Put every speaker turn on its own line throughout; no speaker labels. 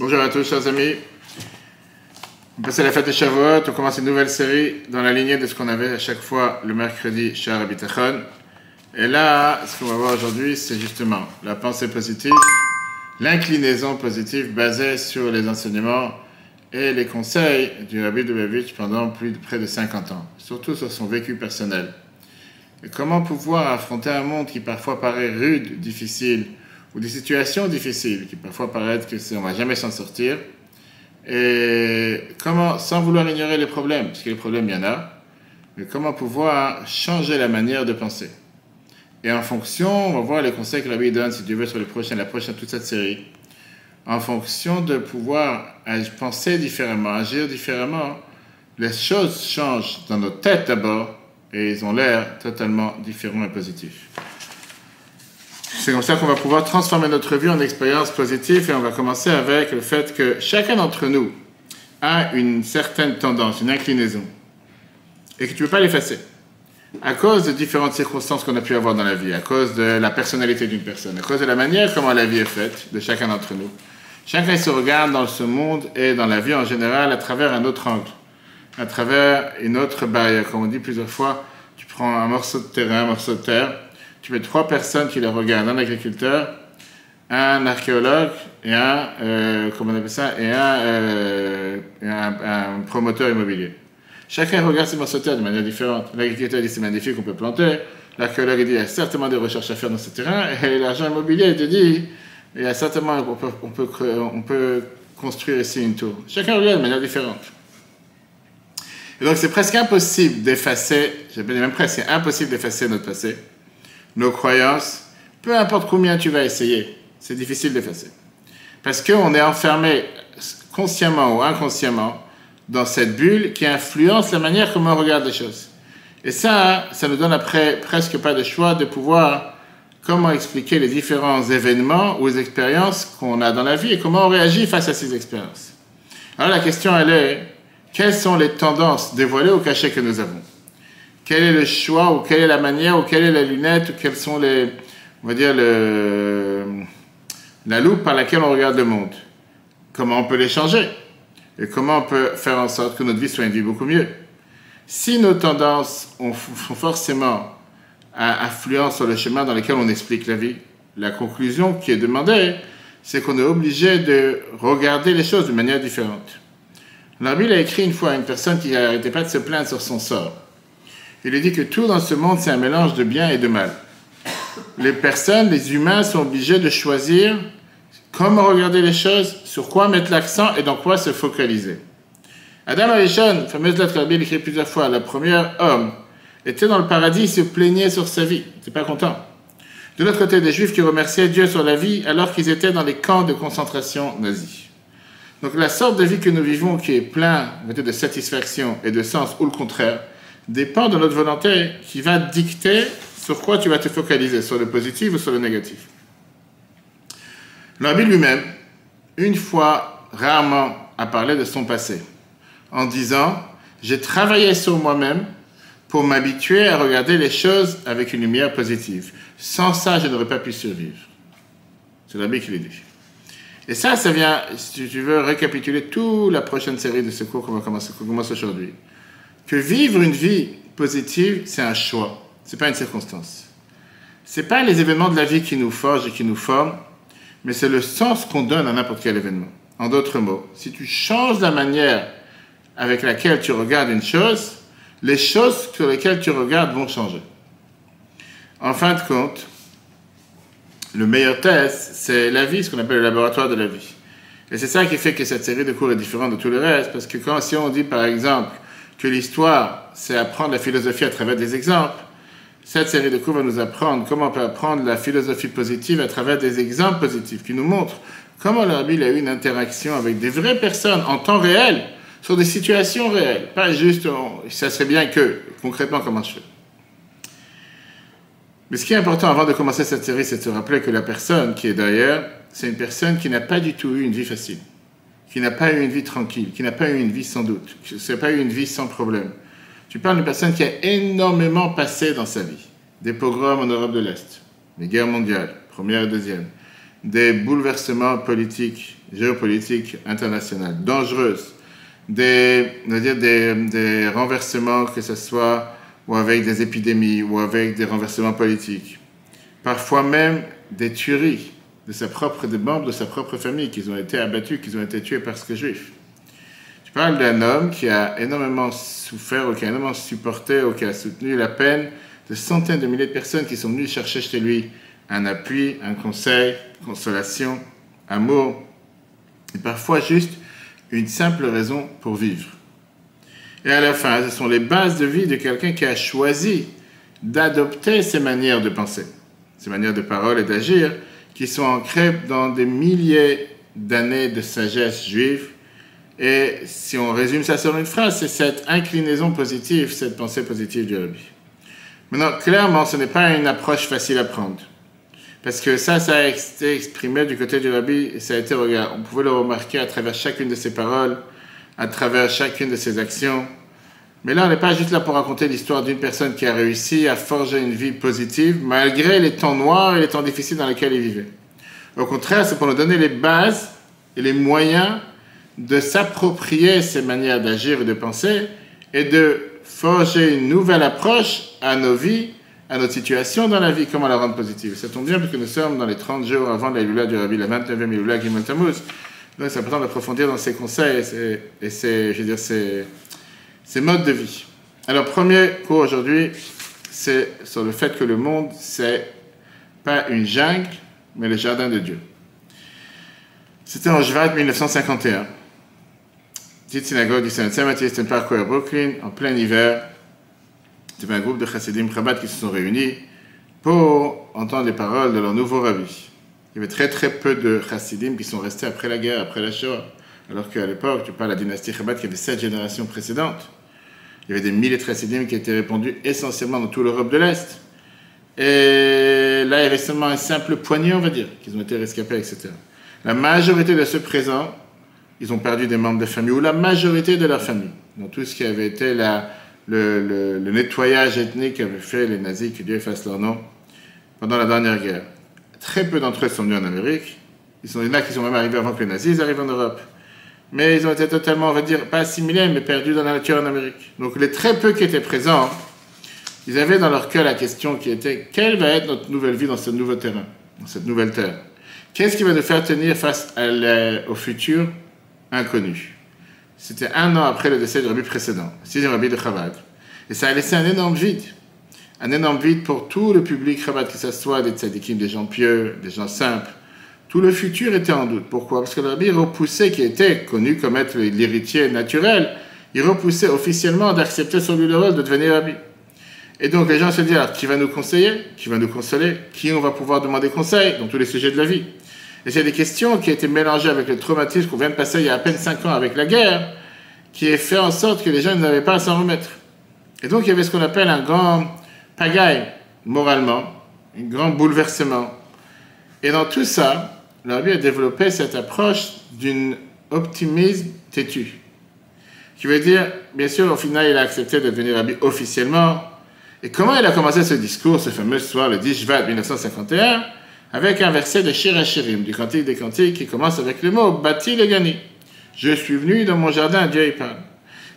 Bonjour à tous, chers amis. On passe à la fête de Shavuot. On commence une nouvelle série dans la lignée de ce qu'on avait à chaque fois le mercredi chez Bitachon. Et là, ce qu'on va voir aujourd'hui, c'est justement la pensée positive, l'inclinaison positive basée sur les enseignements et les conseils du Rabbi Lubavitch pendant près de 50 ans, surtout sur son vécu personnel. Et comment pouvoir affronter un monde qui parfois paraît rude, difficile, ou des situations difficiles qui parfois paraissent qu'on ne va jamais s'en sortir, et comment, sans vouloir ignorer les problèmes, parce que les problèmes, il y en a, mais comment pouvoir changer la manière de penser. Et en fonction, on va voir les conseils que Rabbi donne, si Dieu veut, sur la prochaine, toute cette série, en fonction de pouvoir penser différemment, agir différemment, les choses changent dans nos têtes d'abord, et ils ont l'air totalement différents et positifs. C'est comme ça qu'on va pouvoir transformer notre vie en expérience positive, et on va commencer avec le fait que chacun d'entre nous a une certaine tendance, une inclinaison, et que tu ne peux pas l'effacer, à cause de différentes circonstances qu'on a pu avoir dans la vie, à cause de la personnalité d'une personne, à cause de la manière comment la vie est faite de chacun d'entre nous. Chacun se regarde dans ce monde et dans la vie en général à travers un autre angle, à travers une autre barrière. Comme on dit plusieurs fois, tu prends un morceau de terrain, un morceau de terre, tu mets 3 personnes qui le regardent, un agriculteur, un archéologue et un promoteur immobilier. Chacun regarde ces morceaux de terre de manière différente. L'agriculteur dit c'est magnifique, on peut planter. L'archéologue dit il y a certainement des recherches à faire dans ce terrain. Et l'agent immobilier te dit il y a certainement on peut construire ici une tour. Chacun regarde de manière différente. Et donc c'est presque impossible d'effacer, c'est impossible d'effacer notre passé, nos croyances, peu importe combien tu vas essayer, c'est difficile d'effacer. Parce qu'on est enfermé consciemment ou inconsciemment dans cette bulle qui influence la manière comment on regarde les choses. Et ça nous donne après presque pas de choix de pouvoir comment expliquer les différents événements ou les expériences qu'on a dans la vie et comment on réagit face à ces expériences. Alors la question elle est, quelles sont les tendances dévoilées ou cachées que nous avons? Quel est le choix, ou quelle est la manière, ou quelle est la lunette, ou quelles sont la loupe par laquelle on regarde le monde? Comment on peut les changer? Et comment on peut faire en sorte que notre vie soit une vie beaucoup mieux? Si nos tendances font forcément influence sur le chemin dans lequel on explique la vie, la conclusion qui est demandée, c'est qu'on est obligé de regarder les choses de manière différente. La Bible a écrit une fois à une personne qui n'arrêtait pas de se plaindre sur son sort. Il a dit que tout dans ce monde, c'est un mélange de bien et de mal. Les humains sont obligés de choisir comment regarder les choses, sur quoi mettre l'accent et dans quoi se focaliser. Adam Arishon, fameuse lettre que la Bible écrit plusieurs fois, le premier homme, était dans le paradis, il se plaignait sur sa vie, il n'était pas content. De l'autre côté, des Juifs qui remerciaient Dieu sur la vie alors qu'ils étaient dans les camps de concentration nazis. Donc la sorte de vie que nous vivons, qui est plein de satisfaction et de sens, ou le contraire, dépend de notre volonté qui va dicter sur quoi tu vas te focaliser, sur le positif ou sur le négatif. Le Rabbi lui-même, une fois, rarement, a parlé de son passé, en disant « J'ai travaillé sur moi-même pour m'habituer à regarder les choses avec une lumière positive. Sans ça, je n'aurais pas pu survivre. » C'est le Rabbi qui l'a dit. Et ça vient, si tu veux, récapituler toute la prochaine série de ce cours qu'on commence aujourd'hui. Que vivre une vie positive, c'est un choix, ce n'est pas une circonstance. Ce n'est pas les événements de la vie qui nous forgent et qui nous forment, mais c'est le sens qu'on donne à n'importe quel événement. En d'autres mots, si tu changes la manière avec laquelle tu regardes une chose, les choses sur lesquelles tu regardes vont changer. En fin de compte, le meilleur test, c'est la vie, ce qu'on appelle le laboratoire de la vie. Et c'est ça qui fait que cette série de cours est différente de tout le reste, parce que si on dit par exemple que l'histoire, c'est apprendre la philosophie à travers des exemples, cette série de cours va nous apprendre comment on peut apprendre la philosophie positive à travers des exemples positifs qui nous montrent comment le Rabbi a eu une interaction avec des vraies personnes en temps réel, sur des situations réelles. Pas juste, ça serait bien que, concrètement, comment je fais. Mais ce qui est important avant de commencer cette série, c'est de se rappeler que la personne qui est derrière, c'est une personne qui n'a pas du tout eu une vie facile, qui n'a pas eu une vie tranquille, qui n'a pas eu une vie sans doute, qui n'a pas eu une vie sans problème. Tu parles d'une personne qui a énormément passé dans sa vie. Des pogroms en Europe de l'Est, les guerres mondiales, première et deuxième, des bouleversements politiques, géopolitiques internationaux, dangereuses, des renversements, que ce soit ou avec des épidémies ou avec des renversements politiques. Parfois même des tueries des membres de sa propre famille qui ont été abattus, qui ont été tués parce que juifs. Je parle d'un homme qui a énormément souffert, ou qui a énormément supporté, ou qui a soutenu la peine de centaines de milliers de personnes qui sont venues chercher chez lui un appui, un conseil, consolation, amour, et parfois juste une simple raison pour vivre. Et à la fin, ce sont les bases de vie de quelqu'un qui a choisi d'adopter ces manières de penser, ces manières de parole et d'agir, qui sont ancrées dans des milliers d'années de sagesse juive. Et si on résume ça sur une phrase, c'est cette inclinaison positive, cette pensée positive du Rabbi. Maintenant, clairement, ce n'est pas une approche facile à prendre. Parce que ça a été exprimé du côté du Rabbi, et ça a été, on pouvait le remarquer à travers chacune de ses paroles, à travers chacune de ses actions. Mais là, on n'est pas juste là pour raconter l'histoire d'une personne qui a réussi à forger une vie positive, malgré les temps noirs et les temps difficiles dans lesquels il vivait. Au contraire, c'est pour nous donner les bases et les moyens de s'approprier ces manières d'agir et de penser, et de forger une nouvelle approche à nos vies, à notre situation dans la vie, comment la rendre positive. Ça tombe bien parce que nous sommes dans les 30 jours avant la Iloula du Rabbi, la 29e Iloula Gimel Tammuz. Donc c'est important d'approfondir dans ces conseils et ces modes de vie. Alors, premier cours aujourd'hui, c'est sur le fait que le monde, c'est pas une jungle, mais le jardin de Dieu. C'était en Shvat 1951. Petite synagogue du Saint-Baptiste Parkway à Brooklyn, en plein hiver. C'était un groupe de chassidim Chabad qui se sont réunis pour entendre les paroles de leur nouveau rabbi. Il y avait très très peu de chassidim qui sont restés après la guerre, après la Shoah. Alors qu'à l'époque, tu parles de la dynastie Chabad qui avait 7 générations précédentes. Il y avait des milliers de chassidim qui étaient répandus essentiellement dans toute l'Europe de l'Est. Et là, il y avait seulement un simple poignée, on va dire, qui ont été rescapés, etc. La majorité de ceux présents, ils ont perdu des membres de famille, ou la majorité de leur famille, dans tout ce qui avait été le nettoyage ethnique qu'avaient fait les nazis, que Dieu efface leur nom, pendant la dernière guerre. Très peu d'entre eux sont venus en Amérique. Il y en a qui sont même arrivés avant que les nazis arrivent en Europe. Mais ils ont été totalement, on va dire, pas assimilés, mais perdus dans la nature en Amérique. Donc les très peu qui étaient présents, ils avaient dans leur cœur la question qui était, quelle va être notre nouvelle vie dans ce nouveau terrain, dans cette nouvelle terre? Qu'est-ce qui va nous faire tenir face au futur inconnu? C'était 1 an après le décès du rabbi précédent, le 6e rabbi de Chabad. Et ça a laissé un énorme vide pour tout le public Chabad, que ce soit des tzadikim, des gens pieux, des gens simples. Tout le futur était en doute. Pourquoi? Parce que le rabbi repoussait, qui était connu comme être l'héritier naturel, il repoussait officiellement d'accepter sur lui le rôle de devenir rabbi. Et donc les gens se disaient, alors, qui va nous conseiller? Qui va nous consoler? Qui on va pouvoir demander conseil dans tous les sujets de la vie? Et c'est des questions qui étaient mélangées avec le traumatisme qu'on vient de passer il y a à peine 5 ans avec la guerre, qui a fait en sorte que les gens n'avaient pas à s'en remettre. Et donc il y avait ce qu'on appelle un grand pagaille, moralement, un grand bouleversement. Et dans tout ça, le rabbi a développé cette approche d'un optimisme têtu. Qui veut dire, bien sûr, au final, il a accepté de devenir rabbi officiellement. Et comment il a commencé ce discours, ce fameux soir, le 10 Shvat 1951, avec un verset de Shir HaShirim, du Cantique des Cantiques, qui commence avec le mot « Bati le Gani ». Je suis venu dans mon jardin, Dieu y parle.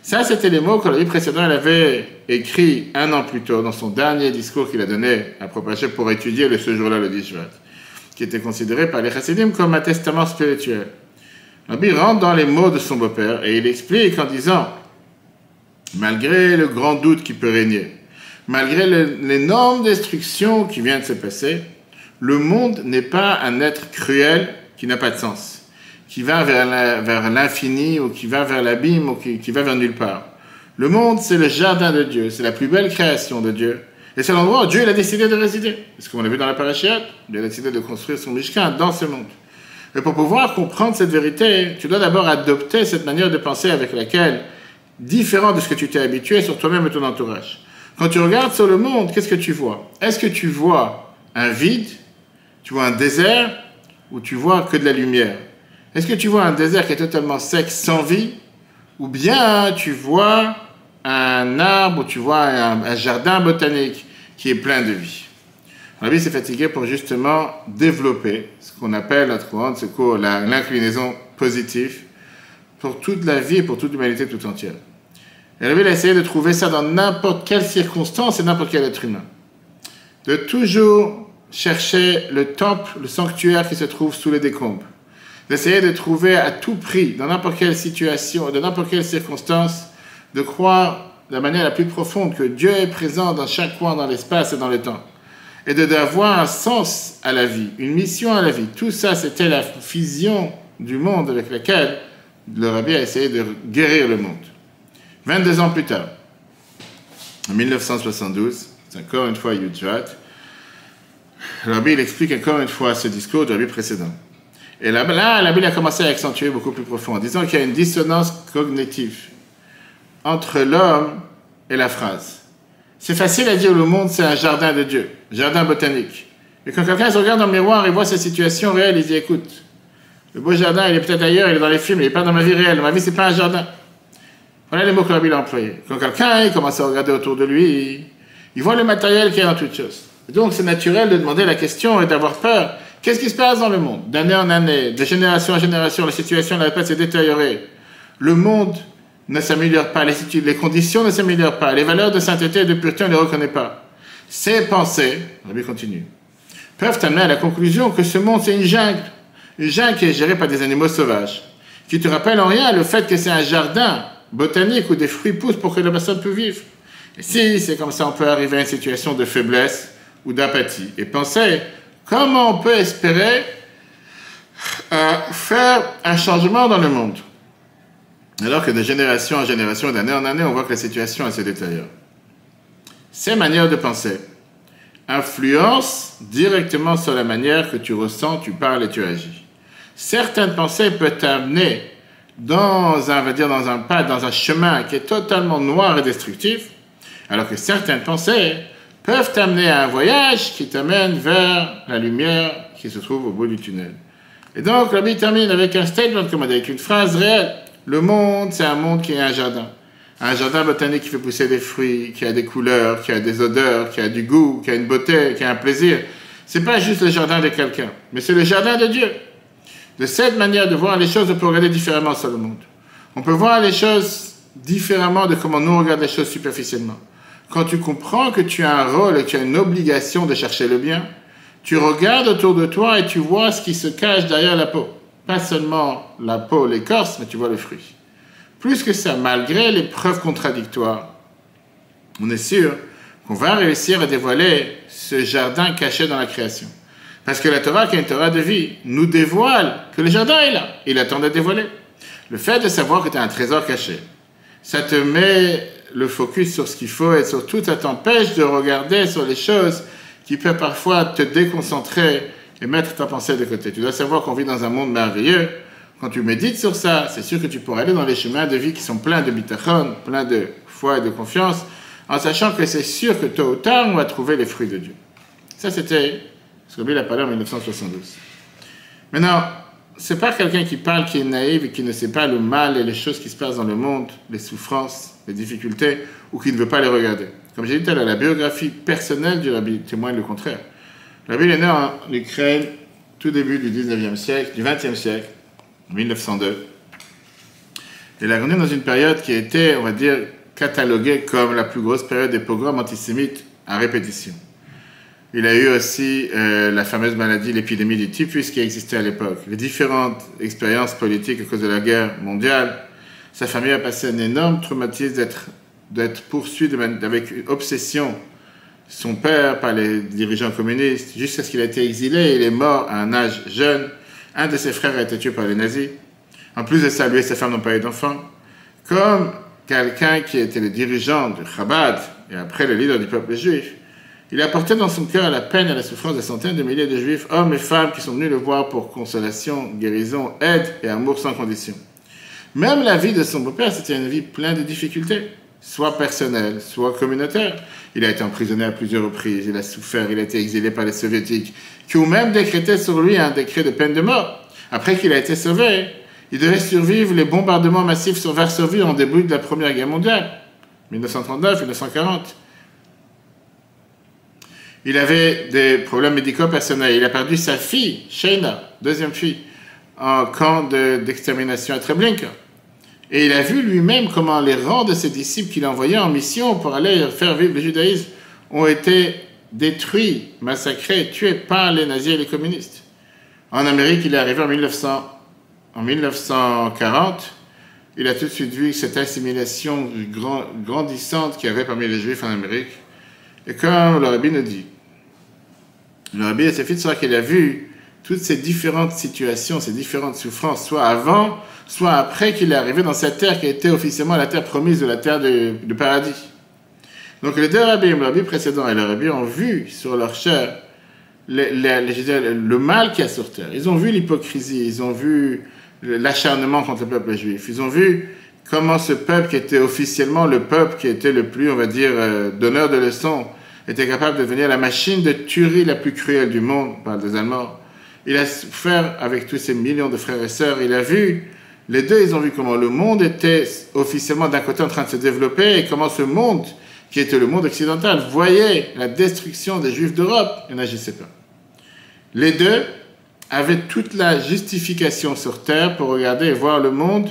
Ça, c'était les mots que le rabbi précédent avait écrits 1 an plus tôt, dans son dernier discours qu'il a donné à propager pour étudier ce jour-là, le 10 Shvat, qui était considéré par les chassidim comme un testament spirituel. Le rabbi rentre dans les mots de son beau-père et il explique en disant, malgré le grand doute qui peut régner, malgré l'énorme destruction qui vient de se passer, le monde n'est pas un être cruel qui n'a pas de sens, qui va vers l'infini ou qui va vers l'abîme ou qui va vers nulle part. Le monde, c'est le jardin de Dieu, c'est la plus belle création de Dieu. Et c'est l'endroit où Dieu il a décidé de résider. C'est ce qu'on a vu dans la Parashiat, il a décidé de construire son Mishkan dans ce monde. Et pour pouvoir comprendre cette vérité, tu dois d'abord adopter cette manière de penser avec laquelle, différent de ce que tu t'es habitué sur toi-même et ton entourage. Quand tu regardes sur le monde, qu'est-ce que tu vois? Est-ce que tu vois un vide? Tu vois un désert? Ou tu vois que de la lumière? Est-ce que tu vois un désert qui est totalement sec, sans vie? Ou bien tu vois un arbre ou tu vois un jardin botanique qui est plein de vie? Rabbi s'est fatigué pour justement développer ce qu'on appelle, à Trouan, ce cours, l'inclinaison positive pour toute la vie et pour toute l'humanité tout entière. Et Rabbi a essayé de trouver ça dans n'importe quelle circonstance et n'importe quel être humain. De toujours chercher le temple, le sanctuaire qui se trouve sous les décombres. D'essayer de trouver à tout prix, dans n'importe quelle situation, dans n'importe quelle circonstance, de croire de la manière la plus profonde que Dieu est présent dans chaque coin, dans l'espace et dans le temps. Et d'avoir un sens à la vie, une mission à la vie. Tout ça, c'était la vision du monde avec laquelle le Rabbi a essayé de guérir le monde. 22 ans plus tard, en 1972, c'est encore une fois Yudjat, le Rabbi explique encore une fois ce discours du Rabbi précédent. Et là, le Rabbi a commencé à accentuer beaucoup plus profond, en disant qu'il y a une dissonance cognitive entre l'homme et la phrase. C'est facile à dire le monde, c'est un jardin de Dieu, jardin botanique. Et quand quelqu'un se regarde dans le miroir et voit sa situation réelle, il dit, écoute, le beau jardin, il est peut-être ailleurs, il est dans les films, il n'est pas dans ma vie réelle. Ma vie, c'est pas un jardin. Voilà les mots que le Rabbi a employés. Quand quelqu'un commence à regarder autour de lui, il voit le matériel qu'il y a dans toute chose. Et donc, c'est naturel de demander la question et d'avoir peur. Qu'est-ce qui se passe dans le monde? D'année en année, de génération en génération, la situation n'arrête pas de se détériorer. Le monde ne s'améliore pas, les conditions ne s'améliorent pas, les valeurs de sainteté et de pureté, on ne les reconnaît pas. Ces pensées, Rabbi continue, peuvent amener à la conclusion que ce monde, c'est une jungle qui est gérée par des animaux sauvages, qui te rappelle en rien le fait que c'est un jardin botanique où des fruits poussent pour que la personne puisse vivre. Et si c'est comme ça, on peut arriver à une situation de faiblesse ou d'apathie. Et penser, comment on peut espérer faire un changement dans le monde? Alors que de génération en génération, d'année en année, on voit que la situation elle se détériore. Ces manières de penser influencent directement sur la manière que tu ressens, tu parles et tu agis. Certaines pensées peuvent t'amener dans un chemin qui est totalement noir et destructif, alors que certaines pensées peuvent t'amener à un voyage qui t'amène vers la lumière qui se trouve au bout du tunnel. Et donc, Rabbi termine avec un statement, avec une phrase réelle. Le monde, c'est un monde qui est un jardin botanique qui fait pousser des fruits, qui a des couleurs, qui a des odeurs, qui a du goût, qui a une beauté, qui a un plaisir. C'est pas juste le jardin de quelqu'un, mais c'est le jardin de Dieu. De cette manière de voir les choses, on peut regarder différemment sur le monde. On peut voir les choses différemment de comment nous regardons les choses superficiellement. Quand tu comprends que tu as un rôle et que tu as une obligation de chercher le bien, tu regardes autour de toi et tu vois ce qui se cache derrière la peau. Pas seulement la peau, l'écorce, mais tu vois le fruit. Plus que ça, malgré les preuves contradictoires, on est sûr qu'on va réussir à dévoiler ce jardin caché dans la création. Parce que la Torah, qui est une Torah de vie, nous dévoile que le jardin est là. Il attend d'être dévoilé. Le fait de savoir que tu as un trésor caché, ça te met le focus sur ce qu'il faut et surtout, ça t'empêche de regarder sur les choses qui peuvent parfois te déconcentrer et mettre ta pensée de côté. Tu dois savoir qu'on vit dans un monde merveilleux. Quand tu médites sur ça, c'est sûr que tu pourras aller dans les chemins de vie qui sont pleins de bitachon, pleins de foi et de confiance, en sachant que c'est sûr que tôt ou tard, on va trouver les fruits de Dieu. Ça, c'était ce que Bill a parlé en 1972. Maintenant, c'est pas quelqu'un qui parle, qui est naïf et qui ne sait pas le mal et les choses qui se passent dans le monde, les souffrances, les difficultés, ou qui ne veut pas les regarder. Comme j'ai dit tout à l'heure, la biographie personnelle du Rabbi témoigne le contraire. Le Rabbi est né en Ukraine, tout début du 19e siècle, du 20e siècle, en 1902. Il a grandi dans une période qui a été, on va dire, cataloguée comme la plus grosse période des pogroms antisémites à répétition. Il a eu aussi la fameuse maladie, l'épidémie du typhus qui existait à l'époque, les différentes expériences politiques à cause de la guerre mondiale. Sa famille a passé un énorme traumatisme d'être poursuivi avec une obsession, son père par les dirigeants communistes, jusqu'à ce qu'il ait été exilé. Il est mort à un âge jeune. Un de ses frères a été tué par les nazis. En plus de ça, lui et sa femme n'ont pas eu d'enfants. Comme quelqu'un qui était le dirigeant de Chabad et après le leader du peuple juif, il a porté dans son cœur la peine et la souffrance de centaines de milliers de juifs, hommes et femmes, qui sont venus le voir pour consolation, guérison, aide et amour sans condition. Même la vie de son beau-père, c'était une vie pleine de difficultés, soit personnelles, soit communautaires. Il a été emprisonné à plusieurs reprises, il a souffert, il a été exilé par les soviétiques, qui ont même décrété sur lui un décret de peine de mort. Après qu'il a été sauvé, il devait survivre les bombardements massifs sur Varsovie en début de la Première Guerre mondiale, 1939-1940. Il avait des problèmes médicaux personnels. Il a perdu sa fille, Sheina, deuxième fille, en camp d'extermination à Treblinka. Et il a vu lui-même comment les rangs de ses disciples qu'il envoyait en mission pour aller faire vivre le judaïsme ont été détruits, massacrés, tués par les nazis et les communistes. En Amérique, il est arrivé en 1940. Il a tout de suite vu cette assimilation grandissante qu'il y avait parmi les Juifs en Amérique. Et comme le Rabbi nous dit, le Rabbi a suffi de savoir qu'il a vu toutes ces différentes situations, ces différentes souffrances, soit avant, soit après qu'il est arrivé dans cette terre qui était officiellement la terre promise ou la terre du paradis. Donc les deux rabbis, le rabbi précédent et le rabbi, ont vu sur leur chair le mal qu'il y a sur terre. Ils ont vu l'hypocrisie, ils ont vu l'acharnement contre le peuple juif. Ils ont vu comment ce peuple qui était officiellement le peuple qui était le plus, on va dire, donneur de leçons, était capable de devenir la machine de tuerie la plus cruelle du monde par des Allemands. Il a souffert avec tous ces millions de frères et sœurs. Il a vu, les deux, ils ont vu comment le monde était officiellement d'un côté en train de se développer et comment ce monde, qui était le monde occidental, voyait la destruction des Juifs d'Europe et n'agissait pas. Les deux avaient toute la justification sur terre pour regarder et voir le monde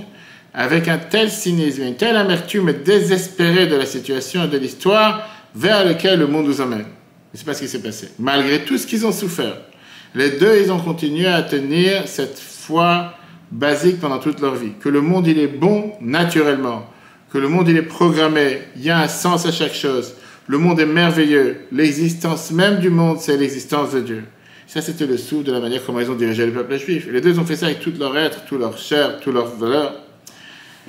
avec un tel cynisme, une telle amertume désespérée de la situation et de l'histoire vers lequel le monde nous emmène. Et c'est pas ce qui s'est passé. Malgré tout ce qu'ils ont souffert, les deux, ils ont continué à tenir cette foi basique pendant toute leur vie. Que le monde, il est bon naturellement. Que le monde, il est programmé. Il y a un sens à chaque chose. Le monde est merveilleux. L'existence même du monde, c'est l'existence de Dieu. Ça, c'était le souffle de la manière comment ils ont dirigé le peuple juif. Et les deux, ils ont fait ça avec tout leur être, tout leur chair, tout leur valeur.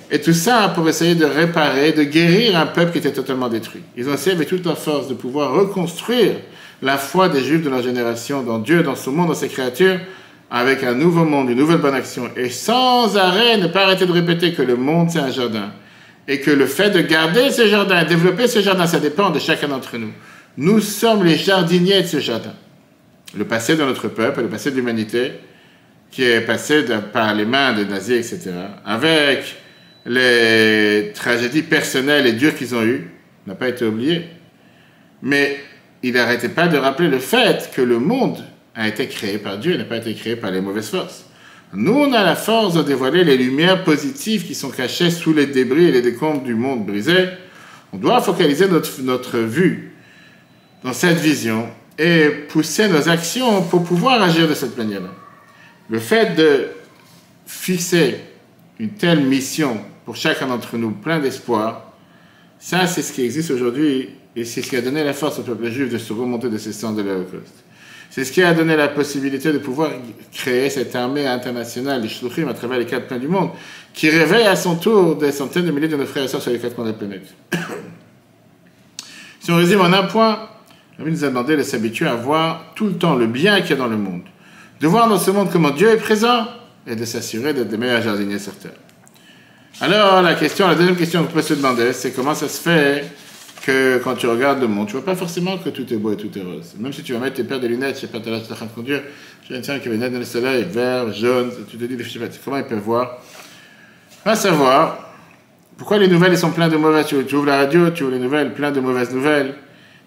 Et tout ça pour essayer de réparer, de guérir un peuple qui était totalement détruit. Ils ont essayé avec toute leur force de pouvoir reconstruire la foi des Juifs de leur génération dans Dieu, dans son monde, dans ses créatures, avec un nouveau monde, une nouvelle bonne action. Et sans arrêt, ne pas arrêter de répéter que le monde, c'est un jardin. Et que le fait de garder ce jardin, développer ce jardin, ça dépend de chacun d'entre nous. Nous sommes les jardiniers de ce jardin. Le passé de notre peuple, le passé de l'humanité, qui est passé par les mains des nazis, etc., avec les tragédies personnelles et dures qu'ils ont eues, n'a pas été oublié. Mais il n'arrêtait pas de rappeler le fait que le monde a été créé par Dieu, n'a pas été créé par les mauvaises forces. Nous, on a la force de dévoiler les lumières positives qui sont cachées sous les débris et les décombres du monde brisé. On doit focaliser notre vue dans cette vision et pousser nos actions pour pouvoir agir de cette manière-là. Le fait de fixer une telle mission pour chacun d'entre nous, plein d'espoir, ça, c'est ce qui existe aujourd'hui et c'est ce qui a donné la force au peuple juif de se remonter de ces cendres de l'Holocauste. C'est ce qui a donné la possibilité de pouvoir créer cette armée internationale, les Shluchim, à travers les quatre coins du monde, qui réveille à son tour des centaines de milliers de nos frères et sœurs sur les quatre coins de la planète. Si on résume en un point, la Bible nous a demandé de s'habituer à voir tout le temps le bien qu'il y a dans le monde, de voir dans ce monde comment Dieu est présent et de s'assurer d'être les meilleurs jardiniers sur terre. Alors, la deuxième question qu'on peut se demander, c'est comment ça se fait que quand tu regardes le monde, tu ne vois pas forcément que tout est beau et tout est rose. Même si tu vas mettre tes paires de lunettes, je ne sais pas, tu es là, tu es en train de conduire, j'ai une femme qui avait des lunettes dans le soleil, vert, jaune, tu te dis, je sais pas, comment ils peuvent voir? Va savoir pourquoi les nouvelles, elles sont pleines de mauvaises. Tu ouvres la radio, tu ouvres les nouvelles, plein de mauvaises nouvelles.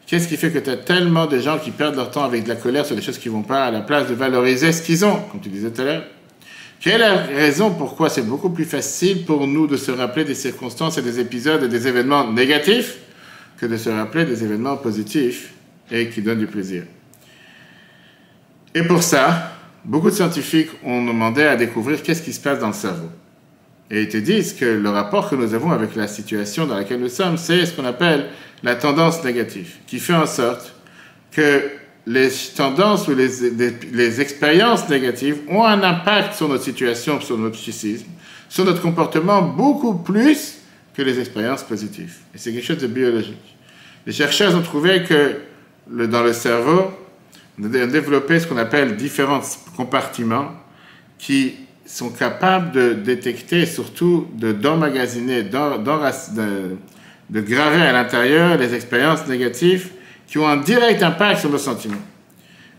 Qu'est-ce qui fait que tu as tellement de gens qui perdent leur temps avec de la colère sur des choses qui ne vont pas, à la place de valoriser ce qu'ils ont, comme tu disais tout à l'heure? Quelle est la raison pourquoi c'est beaucoup plus facile pour nous de se rappeler des circonstances et des épisodes et des événements négatifs que de se rappeler des événements positifs et qui donnent du plaisir? Et pour ça, beaucoup de scientifiques ont demandé à découvrir qu'est-ce qui se passe dans le cerveau. Et ils te disent que le rapport que nous avons avec la situation dans laquelle nous sommes, c'est ce qu'on appelle la tendance négative, qui fait en sorte que les tendances ou les expériences négatives ont un impact sur notre situation, sur notre psychisme, sur notre comportement beaucoup plus que les expériences positives. Et c'est quelque chose de biologique. Les chercheurs ont trouvé que dans le cerveau, on a développé ce qu'on appelle différents compartiments qui sont capables de détecter et surtout d'emmagasiner, de graver à l'intérieur les expériences négatives qui ont un direct impact sur nos sentiments.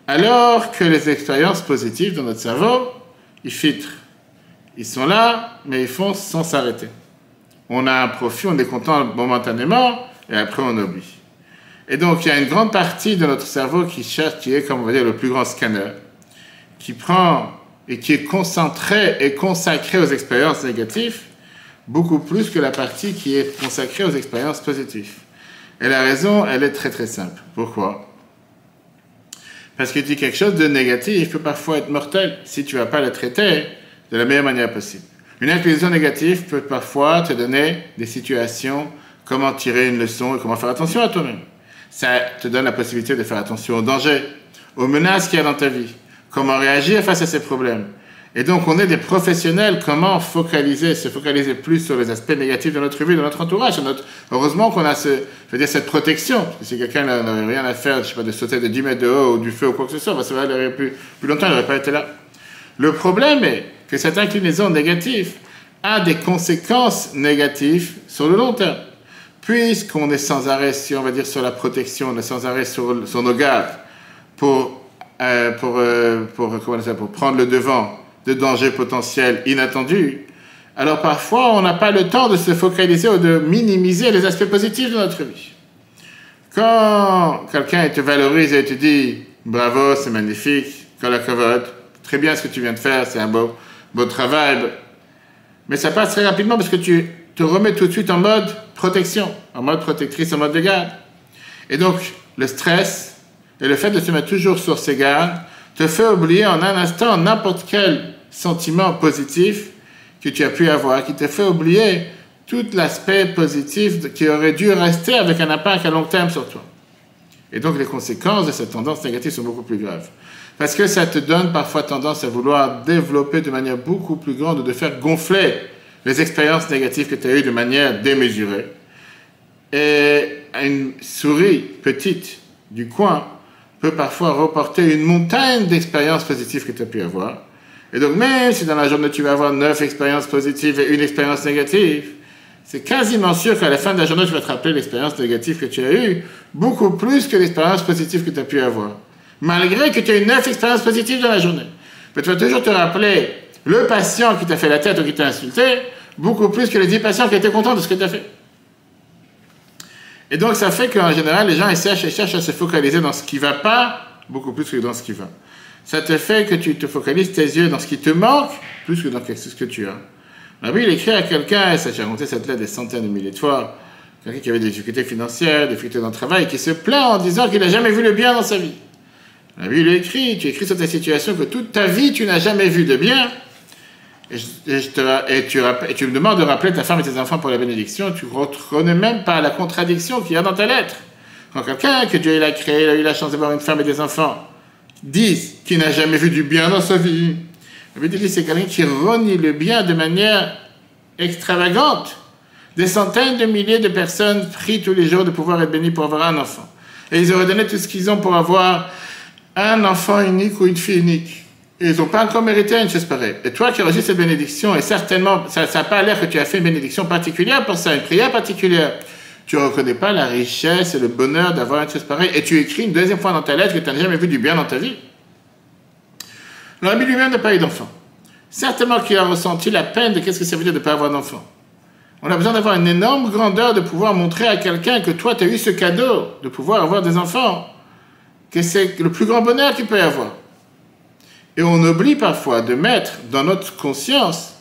Alors que les expériences positives dans notre cerveau, ils filtrent. Ils sont là, mais ils font sans s'arrêter. On a un profit, on est content momentanément, et après on oublie. Et donc, il y a une grande partie de notre cerveau qui cherche, qui est, comme on va dire, le plus grand scanner, qui prend et qui est concentré et consacré aux expériences négatives, beaucoup plus que la partie qui est consacrée aux expériences positives. Et la raison, elle est très très simple. Pourquoi? Parce que dire quelque chose de négatif peut parfois être mortel si tu ne vas pas le traiter de la meilleure manière possible. Une inclinaison négative peut parfois te donner des situations, comment tirer une leçon et comment faire attention à toi-même. Ça te donne la possibilité de faire attention aux dangers, aux menaces qu'il y a dans ta vie, comment réagir face à ces problèmes. Et donc, on est des professionnels, comment se focaliser plus sur les aspects négatifs de notre vie, de notre entourage. Heureusement qu'on a cette protection. Parce que si quelqu'un n'avait rien à faire, je sais pas, de sauter de 10 mètres de haut ou du feu ou quoi que ce soit, ça va aller plus longtemps, il n'aurait pas été là. Le problème est que cette inclinaison négative a des conséquences négatives sur le long terme. Puisqu'on est sans arrêt, si on va dire, sur la protection, on est sans arrêt sur nos gardes pour prendre le devant de dangers potentiels inattendus, alors parfois on n'a pas le temps de se focaliser ou de minimiser les aspects positifs de notre vie. Quand quelqu'un te valorise et te dit « bravo, c'est magnifique, kolakavod, très bien ce que tu viens de faire, c'est un beau travail », mais ça passe très rapidement parce que tu te remets tout de suite en mode protection, en mode protectrice, en mode de garde. Et donc, le stress et le fait de se mettre toujours sur ses gardes te fait oublier en un instant n'importe quel sentiment positif que tu as pu avoir, qui te fait oublier tout l'aspect positif qui aurait dû rester avec un impact à long terme sur toi. Et donc, les conséquences de cette tendance négative sont beaucoup plus graves. Parce que ça te donne parfois tendance à vouloir développer de manière beaucoup plus grande ou de faire gonfler les expériences négatives que tu as eues de manière démesurée. Et une souris petite du coin peut parfois reporter une montagne d'expériences positives que tu as pu avoir. Et donc, même si dans la journée tu vas avoir 9 expériences positives et une expérience négative, c'est quasiment sûr qu'à la fin de la journée, tu vas te rappeler l'expérience négative que tu as eue, beaucoup plus que l'expérience positive que tu as pu avoir. Malgré que tu aies eu 9 expériences positives dans la journée. Mais tu vas toujours te rappeler le patient qui t'a fait la tête ou qui t'a insulté, beaucoup plus que les 10 patients qui étaient contents de ce que tu as fait. Et donc, ça fait qu'en général, les gens cherchent à se focaliser dans ce qui ne va pas, beaucoup plus que dans ce qui va. Ça te fait que tu te focalises tes yeux dans ce qui te manque, plus que dans ce que tu as. La Bible écrit à quelqu'un, et ça j'ai raconté cette lettre des centaines de milliers de fois, quelqu'un qui avait des difficultés financières, des difficultés dans le travail, qui se plaint en disant qu'il n'a jamais vu le bien dans sa vie. La Bible écrit, tu écris sur ta situation que toute ta vie, tu n'as jamais vu de bien, et tu me demandes de rappeler ta femme et tes enfants pour la bénédiction, tu ne reconnais même pas la contradiction qu'il y a dans ta lettre. Quand quelqu'un que Dieu a créé, il a eu la chance d'avoir une femme et des enfants, disent qu'il n'a jamais vu du bien dans sa vie, la Bible dit c'est quelqu'un qui renie le bien de manière extravagante. Des centaines de milliers de personnes prient tous les jours de pouvoir être bénies pour avoir un enfant. Et ils auraient donné tout ce qu'ils ont pour avoir un enfant unique ou une fille unique. Et ils n'ont pas encore mérité une chose pareille. Et toi qui as reçu cette bénédiction, et certainement, ça n'a pas l'air que tu as fait une bénédiction particulière pour ça, une prière particulière. Tu ne reconnais pas la richesse et le bonheur d'avoir une chose pareille. Et tu écris une deuxième fois dans ta lettre que tu n'as jamais vu du bien dans ta vie. L'ami lui-même n'a pas eu d'enfant. Certainement qu'il a ressenti la peine de qu'est-ce que ça veut dire de ne pas avoir d'enfant. On a besoin d'avoir une énorme grandeur de pouvoir montrer à quelqu'un que toi, tu as eu ce cadeau de pouvoir avoir des enfants, que c'est le plus grand bonheur qu'il peut y avoir. Et on oublie parfois de mettre dans notre conscience,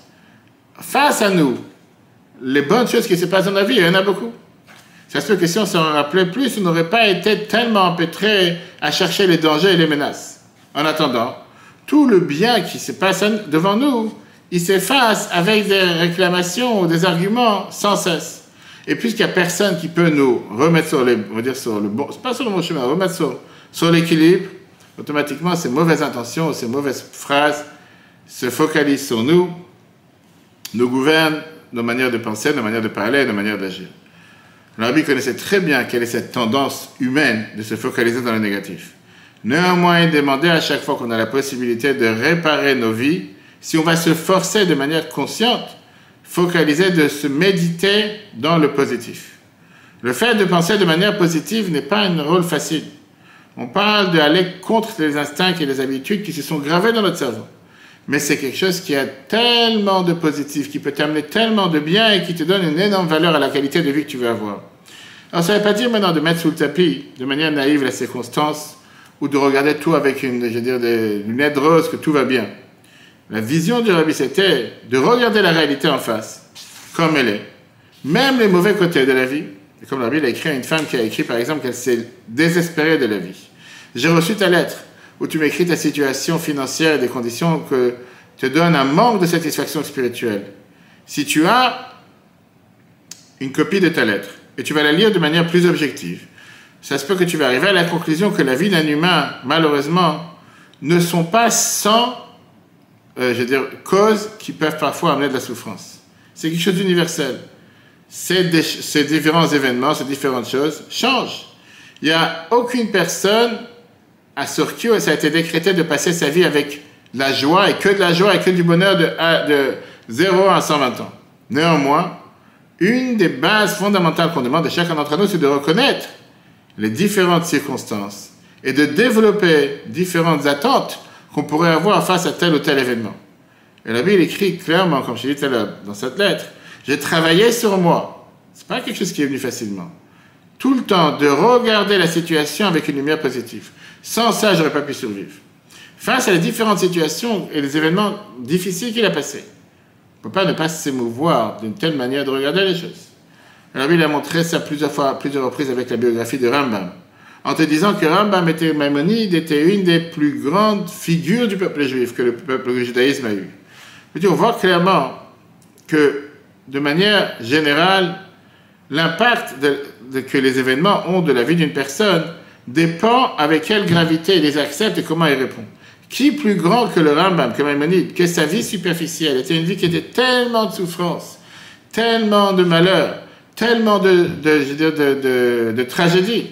face à nous, les bonnes choses qui se passent dans la vie. Il y en a beaucoup. Ça se peut que si on s'en rappelait plus, on n'aurait pas été tellement empêtré à chercher les dangers et les menaces. En attendant, tout le bien qui se passe devant nous, il s'efface avec des réclamations ou des arguments sans cesse. Et puisqu'il n'y a personne qui peut nous remettre sur le bon, c'est pas sur le bon chemin, remettre sur l'équilibre, automatiquement ces mauvaises intentions, ces mauvaises phrases se focalisent sur nous, nous gouvernent nos manières de penser, nos manières de parler, nos manières d'agir. Le Rabbi connaissait très bien quelle est cette tendance humaine de se focaliser dans le négatif. Néanmoins, il demandait à chaque fois qu'on a la possibilité de réparer nos vies, si on va se forcer de manière consciente, focaliser, de se méditer dans le positif. Le fait de penser de manière positive n'est pas un rôle facile. On parle d'aller contre les instincts et les habitudes qui se sont gravés dans notre cerveau. Mais c'est quelque chose qui a tellement de positif, qui peut t'amener tellement de bien et qui te donne une énorme valeur à la qualité de vie que tu veux avoir. Alors, ça ne veut pas dire maintenant de mettre sous le tapis, de manière naïve, la circonstance, ou de regarder tout avec des lunettes roses, que tout va bien. La vision du Rabbi, c'était de regarder la réalité en face, comme elle est. Même les mauvais côtés de la vie. Et comme le Rabbi a écrit à une femme qui a écrit, par exemple, qu'elle s'est désespérée de la vie. J'ai reçu ta lettre, où tu m'écris ta situation financière et des conditions que te donnent un manque de satisfaction spirituelle. Si tu as une copie de ta lettre, et tu vas la lire de manière plus objective, ça se peut que tu vas arriver à la conclusion que la vie d'un humain, malheureusement, ne sont pas sans, causes qui peuvent parfois amener de la souffrance. C'est quelque chose d'universel. Ces différents événements, ces différentes choses changent. Il n'y a aucune personne à Surkio, ça a été décrété de passer sa vie avec la joie et que du bonheur de 0 à 120 ans. Néanmoins, une des bases fondamentales qu'on demande à chacun d'entre nous, c'est de reconnaître les différentes circonstances et de développer différentes attentes qu'on pourrait avoir face à tel ou tel événement. Et la Bible écrit clairement, comme je l'ai dit tout à l'heure dans cette lettre, j'ai travaillé sur moi. C'est pas quelque chose qui est venu facilement. Tout le temps de regarder la situation avec une lumière positive. Sans ça, j'aurais pas pu survivre. Face à les différentes situations et les événements difficiles qu'il a passés, on ne peut pas ne pas s'émouvoir d'une telle manière de regarder les choses. Alors, il a montré ça plusieurs reprises avec la biographie de Rambam, en te disant que Maïmonide était une des plus grandes figures du peuple juif que le judaïsme a eu. On voit clairement que, de manière générale, l'impact que les événements ont de la vie d'une personne dépend avec quelle gravité il les accepte et comment il répond. Qui plus grand que le Rambam, que Maïmonide, que sa vie superficielle était une vie qui était tellement de souffrance, tellement de malheur, tellement de tragédie.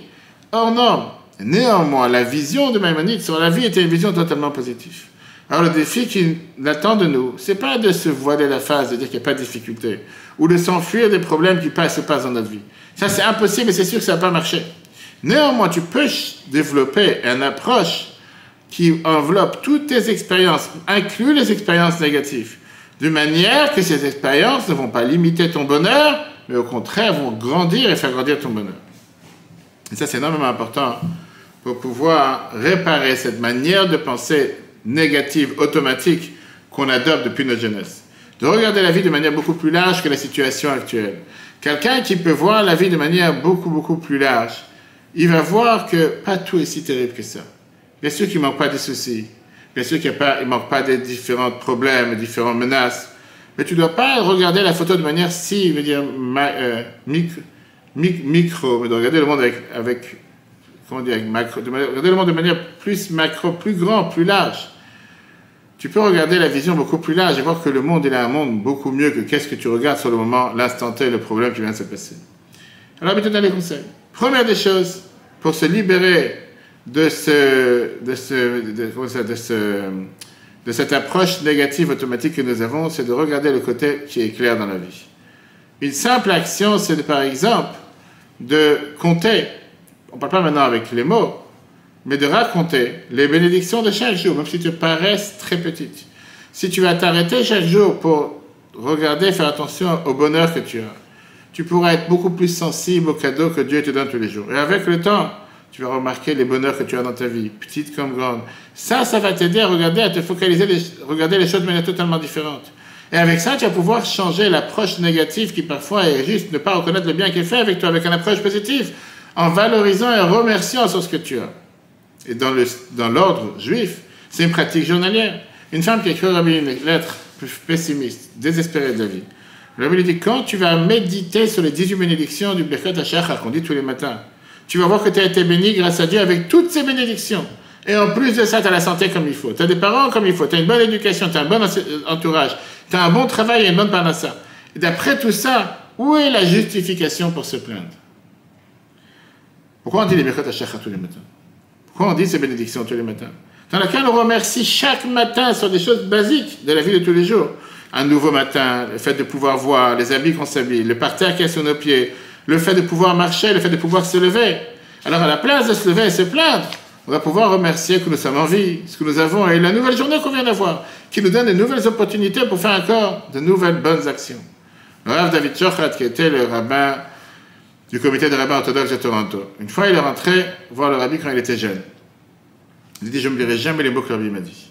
Or non, néanmoins, la vision de Maïmonide sur la vie était une vision totalement positive. Alors le défi qui attend de nous, c'est pas de se voiler la face, de dire qu'il n'y a pas de difficulté, ou de s'enfuir des problèmes qui se passent dans notre vie. Ça, c'est impossible et c'est sûr que ça ne va pas marcher. Néanmoins, tu peux développer une approche qui enveloppe toutes tes expériences, inclut les expériences négatives, de manière que ces expériences ne vont pas limiter ton bonheur, mais au contraire vont grandir et faire grandir ton bonheur. Et ça, c'est énormément important pour pouvoir réparer cette manière de penser négative, automatique, qu'on adopte depuis notre jeunesse. De regarder la vie de manière beaucoup plus large que la situation actuelle. Quelqu'un qui peut voir la vie de manière beaucoup, beaucoup plus large, il va voir que pas tout est si terrible que ça. Bien sûr qu'il ne manque pas de soucis. Bien sûr qu'il ne manque pas de différents problèmes, différentes menaces. Mais tu ne dois pas regarder la photo de manière si, micro, mais de regarder le monde regarder le monde de manière plus macro, plus grand, plus large. Tu peux regarder la vision beaucoup plus large et voir que le monde, il a un monde beaucoup mieux que qu'est-ce que tu regardes sur le moment, l'instant T, le problème qui vient de se passer. Alors, je vais te donner des conseils. Première des choses, pour se libérer de cette approche négative automatique que nous avons, c'est de regarder le côté qui est clair dans la vie. Une simple action, c'est par exemple de compter, on ne parle pas maintenant avec les mots, mais de raconter les bénédictions de chaque jour, même si tu paraissent très petites. Si tu vas t'arrêter chaque jour pour regarder, faire attention au bonheur que tu as, tu pourras être beaucoup plus sensible aux cadeaux que Dieu te donne tous les jours. Et avec le temps, tu vas remarquer les bonheurs que tu as dans ta vie, petites comme grandes. Ça va t'aider à regarder, à te focaliser, regarder les choses de manière totalement différente. Et avec ça, tu vas pouvoir changer l'approche négative qui parfois est juste ne pas reconnaître le bien qui est fait avec toi, avec une approche positive, en valorisant et remerciant sur ce que tu as. Et dans l'ordre juif, c'est une pratique journalière. Une femme qui écrit au Rabbi une lettre plus pessimiste, désespérée de la vie. Le Rabbi lui dit, quand tu vas méditer sur les 18 bénédictions du Birkat HaShachar qu'on dit tous les matins, tu vas voir que tu as été béni grâce à Dieu avec toutes ces bénédictions. Et en plus de ça, tu as la santé comme il faut. Tu as des parents comme il faut. Tu as une bonne éducation, tu as un bon entourage. Tu as un bon travail et une bonne parnassa. Et d'après tout ça, où est la justification pour se plaindre? Pourquoi on dit les Birkat HaShachar tous les matins? Pourquoi on dit ces bénédictions tous les matins? Dans laquelle on remercie chaque matin sur des choses basiques de la vie de tous les jours. Un nouveau matin, le fait de pouvoir voir, les habits qu'on s'habille, le parterre qui est sur nos pieds, le fait de pouvoir marcher, le fait de pouvoir se lever. Alors à la place de se lever et se plaindre, on va pouvoir remercier que nous sommes en vie, ce que nous avons et la nouvelle journée qu'on vient d'avoir, qui nous donne de nouvelles opportunités pour faire encore de nouvelles bonnes actions. Le Rav David Shochat, qui était le rabbin du comité de rabbins orthodoxes de Toronto. Une fois, il est rentré voir le rabbi quand il était jeune. Il dit, je ne me dirai jamais les mots que le rabbi m'a dit.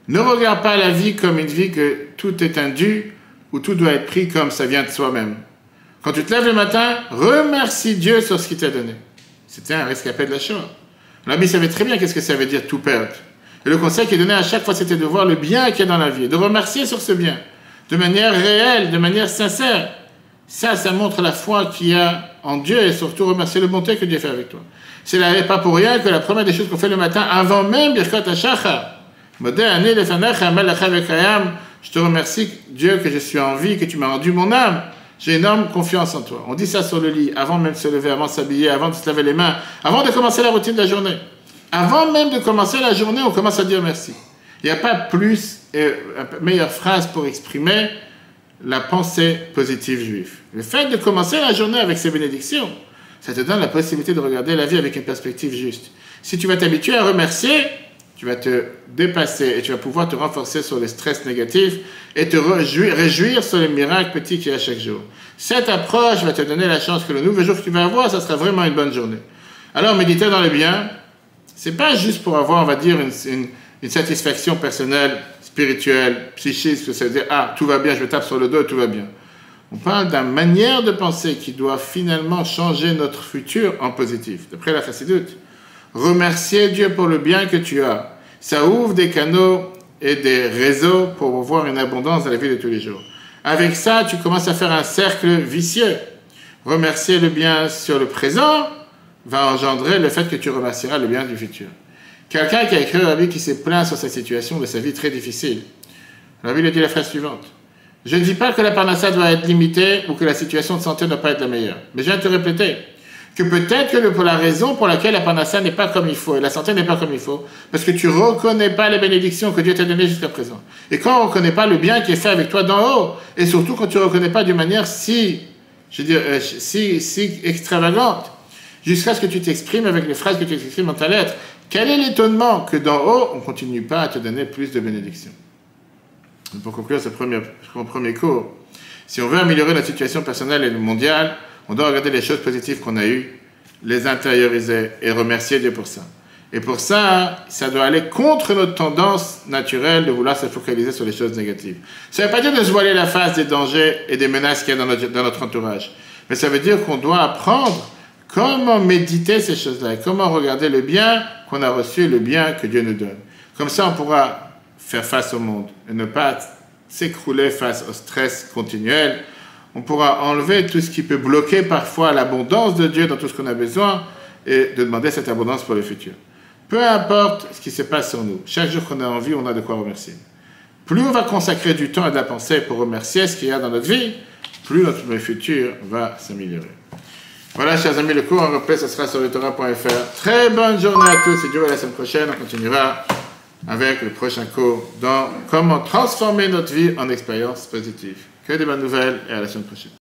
Ne regarde pas la vie comme une vie que tout est un dû, où tout doit être pris comme ça vient de soi-même. Quand tu te lèves le matin, remercie Dieu sur ce qu'il t'a donné. C'était un rescapé de la Shoah. Le rabbi savait très bien qu'est-ce que ça veut dire tout perdre. Et le conseil qu'il donnait à chaque fois, c'était de voir le bien qu'il y a dans la vie, de remercier sur ce bien, de manière réelle, de manière sincère. Ça montre la foi qu'il y a en Dieu et surtout remercier le bonté que Dieu fait avec toi. C'est pas pour rien que la première des choses qu'on fait le matin, avant même Birkat HaShachar, je te remercie, Dieu, que je suis en vie, que tu m'as rendu mon âme. J'ai énorme confiance en toi. On dit ça sur le lit, avant même de se lever, avant de s'habiller, avant de se laver les mains, avant de commencer la routine de la journée. Avant même de commencer la journée, on commence à dire merci. Il n'y a pas plus meilleure phrase pour exprimer la pensée positive juive. Le fait de commencer la journée avec ces bénédictions, ça te donne la possibilité de regarder la vie avec une perspective juste. Si tu vas t'habituer à remercier, tu vas te dépasser et tu vas pouvoir te renforcer sur les stress négatifs et te réjouir sur les miracles petits qu'il y a chaque jour. Cette approche va te donner la chance que le nouveau jour que tu vas avoir, ça sera vraiment une bonne journée. Alors, méditer dans le bien, c'est pas juste pour avoir, on va dire, une satisfaction personnelle, spirituelle, psychique, que ça veut dire, ah, tout va bien, je me tape sur le dos, tout va bien. On parle d'une manière de penser qui doit finalement changer notre futur en positif. D'après la Chassidoute, remercier Dieu pour le bien que tu as. Ça ouvre des canaux et des réseaux pour voir une abondance dans la vie de tous les jours. Avec ça, tu commences à faire un cercle vicieux. Remercier le bien sur le présent va engendrer le fait que tu remercieras le bien du futur. Quelqu'un qui a écrit un livre qui s'est plaint sur sa situation de sa vie très difficile. La Bible dit la phrase suivante. Je ne dis pas que la parnassa doit être limitée ou que la situation de santé ne doit pas être la meilleure. Mais je viens de te répéter que peut-être que la raison pour laquelle la parnassa n'est pas comme il faut et la santé n'est pas comme il faut, parce que tu ne reconnais pas les bénédictions que Dieu t'a données jusqu'à présent. Et quand on ne reconnaît pas le bien qui est fait avec toi d'en haut, et surtout quand tu ne reconnais pas d'une manière si extravagante, jusqu'à ce que tu t'exprimes avec les phrases que tu t'exprimes dans ta lettre, quel est l'étonnement que d'en haut, on ne continue pas à te donner plus de bénédictions. Pour conclure ce premier cours, si on veut améliorer notre situation personnelle et mondiale, on doit regarder les choses positives qu'on a eues, les intérioriser et remercier Dieu pour ça. Et pour ça, ça doit aller contre notre tendance naturelle de vouloir se focaliser sur les choses négatives. Ça ne veut pas dire de se voiler la face des dangers et des menaces qu'il y a dans notre entourage. Mais ça veut dire qu'on doit apprendre comment méditer ces choses-là et comment regarder le bien qu'on a reçu, le bien que Dieu nous donne. Comme ça, on pourra faire face au monde et ne pas s'écrouler face au stress continuel. On pourra enlever tout ce qui peut bloquer parfois l'abondance de Dieu dans tout ce qu'on a besoin et de demander cette abondance pour le futur. Peu importe ce qui se passe sur nous, chaque jour qu'on a envie, on a de quoi remercier. Plus on va consacrer du temps et de la pensée pour remercier ce qu'il y a dans notre vie, plus notre futur va s'améliorer. Voilà, chers amis, le cours en replay, ce sera sur letorah.fr. Très bonne journée à tous et Dieu, à la semaine prochaine, on continuera avec le prochain cours dans comment transformer notre vie en expérience positive. Que des bonnes nouvelles et à la semaine prochaine.